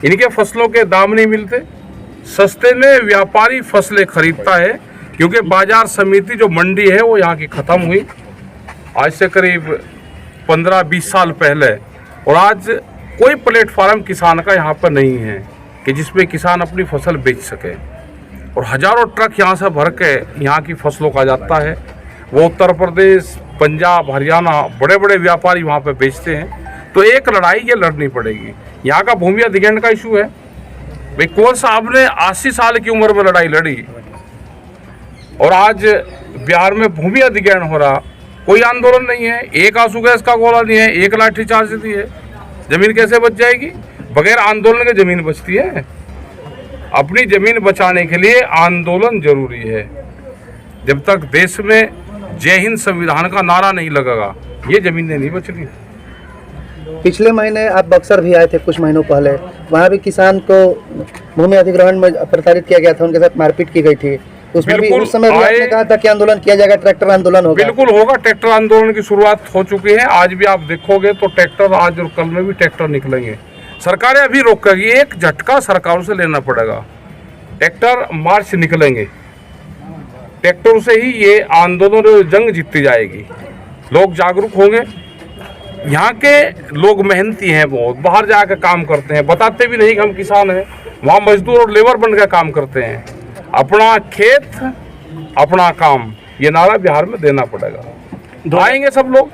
इनके फसलों के दाम नहीं मिलते। सस्ते में व्यापारी फसलें खरीदता है क्योंकि बाजार समिति जो मंडी है वो यहाँ की ख़त्म हुई आज से करीब 15-20 साल पहले। और आज कोई प्लेटफार्म किसान का यहाँ पर नहीं है कि जिसमें किसान अपनी फसल बेच सके। और हज़ारों ट्रक यहाँ से भर के यहाँ की फसलों का जाता है। वो उत्तर प्रदेश, पंजाब, हरियाणा बड़े बड़े व्यापारी वहाँ पे बेचते हैं। तो एक लड़ाई ये लड़नी पड़ेगी। यहाँ का भूमि अधिग्रहण का इशू है। भाई कुंवर साहब ने 80 साल की उम्र में लड़ाई लड़ी और आज बिहार में भूमि अधिग्रहण हो रहा, कोई आंदोलन नहीं है, एक आंसू गैस का गोला नहीं है, एक लाठी चार्ज दी है। जमीन कैसे बच जाएगी? बगैर आंदोलन के जमीन बचती है। अपनी जमीन बचाने के लिए आंदोलन जरूरी है। जब तक देश में जय हिंद संविधान का नारा नहीं लगेगा ये जमीनें नहीं बचनी। पिछले महीने आप बक्सर भी आए थे कुछ महीनों पहले, वहाँ भी किसान को भूमि अधिग्रहण में प्रताड़ित किया गया था, उनके साथ मारपीट की गई थी। उसमें भी उस समय भी आपने कहा था कि आंदोलन किया जाएगा, ट्रैक्टर आंदोलन होगा। बिल्कुल होगा। ट्रैक्टर आंदोलन की शुरुआत हो चुकी है। आज भी आप देखोगे तो ट्रैक्टर, आज और कल में भी ट्रैक्टर निकलेंगे। सरकारें अभी रोकेगी, एक झटका सरकारों से लेना पड़ेगा। ट्रैक्टर मार्च निकलेंगे, ट्रैक्टर से ही ये आंदोलन और जंग जीती जाएगी। लोग जागरूक होंगे। यहाँ के लोग मेहनती हैं, बहुत बाहर जाकर काम करते हैं, बताते भी नहीं कि हम किसान हैं। वहाँ मजदूर और लेबर बनकर काम करते हैं। अपना खेत अपना काम, ये नारा बिहार में देना पड़ेगा। आएंगे सब लोग।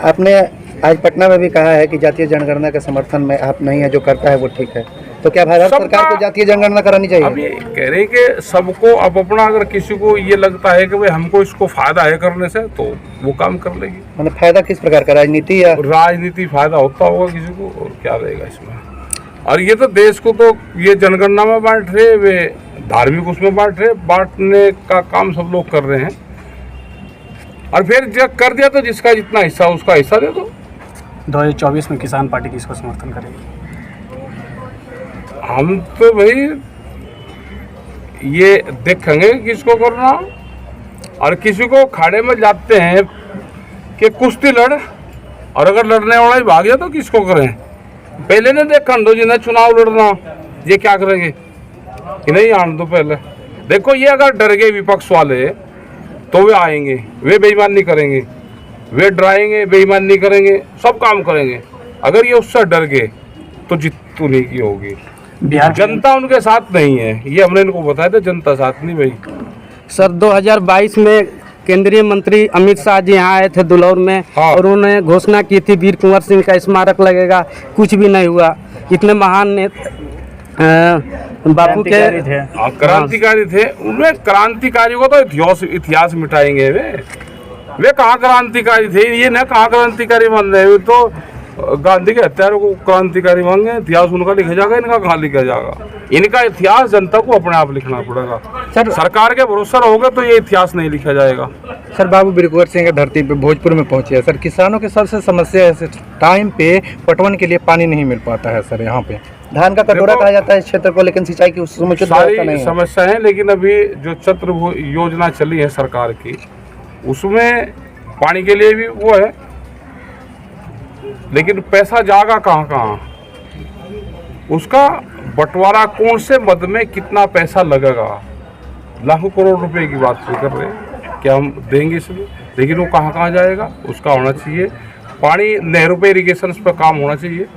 आपने आज पटना में भी कहा है कि जातीय जनगणना के समर्थन में आप नहीं है, जो करता है वो ठीक है। तो क्या भारत सरकार को जातीय जनगणना करानी चाहिए? अब ये कह रहे हैं कि सबको अब अपना, अगर किसी को ये लगता है कि भाई हमको इसको फायदा है करने से, तो वो काम कर लेगी। मतलब फायदा किस प्रकार का, राजनीति या राजनीति फायदा होता होगा किसी को, और क्या रहेगा इसमें। और ये तो देश को तो ये जनगणना में बांट रहे, वे धार्मिक उसमें बांट रहे, बांटने का काम सब लोग कर रहे हैं। और फिर जब कर दिया तो जिसका जितना हिस्सा उसका हिस्सा दे दो। 2024 में किसान पार्टी किसको समर्थन करेगी? हम तो भाई ये देखेंगे किसको करना। और किसी को खाड़े में जाते हैं कि कुश्ती लड़, और अगर लड़ने वाला ही भाग गया तो किसको करें? पहले ने देखा दो जिन्हें चुनाव लड़ना, ये क्या करेंगे कि नहीं आने दो पहले। देखो ये अगर डर गए विपक्ष वाले तो वे आएंगे, वे बेईमानी करेंगे, वे डराएंगे, बेईमानी नहीं करेंगे, सब काम करेंगे। अगर ये उससे डर गए तो जीत उन्हीं की होगी। बिहार जनता उनके साथ नहीं है, ये हमने इनको बताया था। जनता साथ नहीं भाई। सर 2022 में केंद्रीय मंत्री अमित शाह जी यहाँ आए थे दुलौर में। हाँ। और उन्होंने घोषणा की थी वीर कुंवर सिंह का स्मारक लगेगा, कुछ भी नहीं हुआ। इतने महान बापू के क्रांतिकारी थे। उनमें क्रांतिकारी को तो इतिहास मिटाएंगे वे कहाँ क्रांतिकारी थे? ये ना कहाँ क्रांतिकारी मान रहे, तो गांधी के हत्यारों को क्रांतिकारी मान गए। इतिहास उनका लिखा जाएगा, इनका कहाँ लिखा जाएगा? इनका इतिहास जनता को अपने आप लिखना पड़ेगा। सरकार के भरोसा रहोगे तो ये इतिहास नहीं लिखा जाएगा। सर बाबू वीर कुंवर सिंह धरती पे भोजपुर में पहुंचे हैं। सर किसानों की सबसे समस्या है टाइम पे पटवन के लिए पानी नहीं मिल पाता है। सर यहाँ पे धान का कटोरा कहा जाता है इस क्षेत्र को, लेकिन सिंचाई की समुचित व्यवस्था नहीं है। समस्या है, लेकिन अभी जो छत्र योजना चली है सरकार की, उसमें पानी के लिए भी वो है, लेकिन पैसा जाएगा कहाँ कहाँ? उसका बंटवारा कौन से मद में कितना पैसा लगेगा? लाखों करोड़ रुपए की बात कर रहे हैं कि हम देंगे इसमें, लेकिन वो कहाँ कहाँ जाएगा उसका होना चाहिए। पानी, नहरों पे इरिगेशन पे काम होना चाहिए,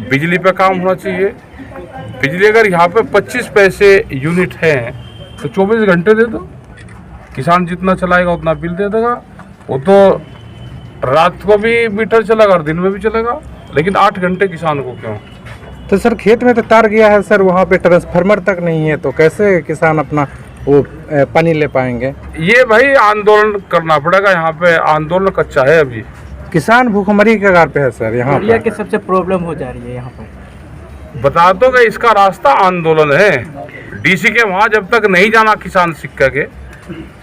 बिजली पे काम होना चाहिए। बिजली अगर यहाँ पे 25 पैसे यूनिट है तो 24 घंटे दे दो। किसान जितना चलाएगा उतना बिल दे देगा। वो तो रात को भी मीटर चलेगा और दिन में भी चलेगा, लेकिन 8 घंटे किसान को क्यों? तो सर खेत में तो तार गया है सर, वहाँ पे ट्रांसफार्मर तक नहीं है, तो कैसे किसान अपना वो पानी ले पाएंगे? ये भाई आंदोलन करना पड़ेगा। यहाँ पे आंदोलन कच्चा है अभी। किसान भूखमरी के कगार पे है सर। यहाँ इंडिया की सबसे प्रॉब्लम हो जा रही है यहाँ पर। बता दो कि इसका रास्ता आंदोलन है। डीसी के वहाँ जब तक नहीं जाना किसान सिक्का के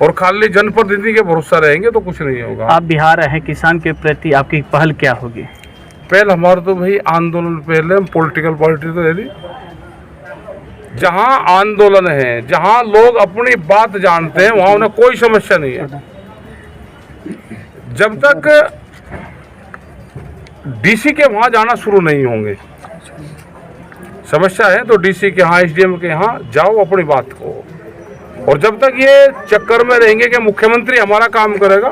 और खाली जनप्रतिनिधि के भरोसा रहेंगे तो कुछ नहीं होगा। आप बिहार हैं, किसान के प्रति आपकी पहल क्या होगी? पहले हमारा तो भाई आंदोलन, पहले हम पॉलिटिकल पार्टी तो रही। जहाँ आंदोलन है, जहाँ लोग अपनी बात जानते हैं, वहाँ उन्हें कोई समस्या नहीं है। जब तक डीसी के वहाँ जाना शुरू नहीं होंगे। समस्या है तो डीसी के यहाँ, एसडीएम के यहाँ जाओ अपनी बात को। और जब तक ये चक्कर में रहेंगे कि मुख्यमंत्री हमारा काम करेगा,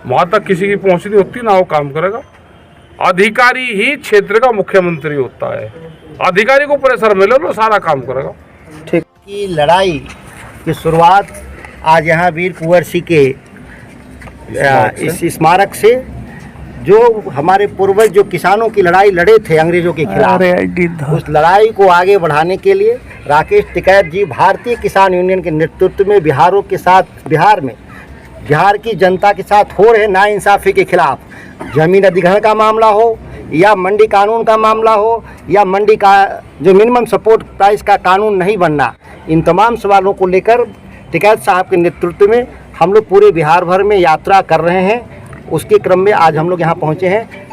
वहाँ तक किसी की पहुँच नहीं होती, ना वो काम करेगा। अधिकारी ही क्षेत्र का मुख्यमंत्री होता है, अधिकारी को प्रेशर मिले लो सारा काम करेगा। ठीक। की लड़ाई की शुरुआत आज यहाँ वीर कुंवर सिंह के इस स्मारक से, जो हमारे पूर्वज जो किसानों की लड़ाई लड़े थे अंग्रेजों के खिलाफ, उस लड़ाई को आगे बढ़ाने के लिए राकेश टिकैत जी भारतीय किसान यूनियन के नेतृत्व में बिहार की जनता के साथ हो रहे नाइंसाफ़ी के खिलाफ, जमीन अधिग्रहण का मामला हो या मंडी कानून का मामला हो या मंडी का जो मिनिमम सपोर्ट प्राइस का कानून नहीं बनना, इन तमाम सवालों को लेकर टिकैत साहब के नेतृत्व में हम लोग पूरे बिहार भर में यात्रा कर रहे हैं। उसके क्रम में आज हम लोग यहाँ पहुँचे हैं।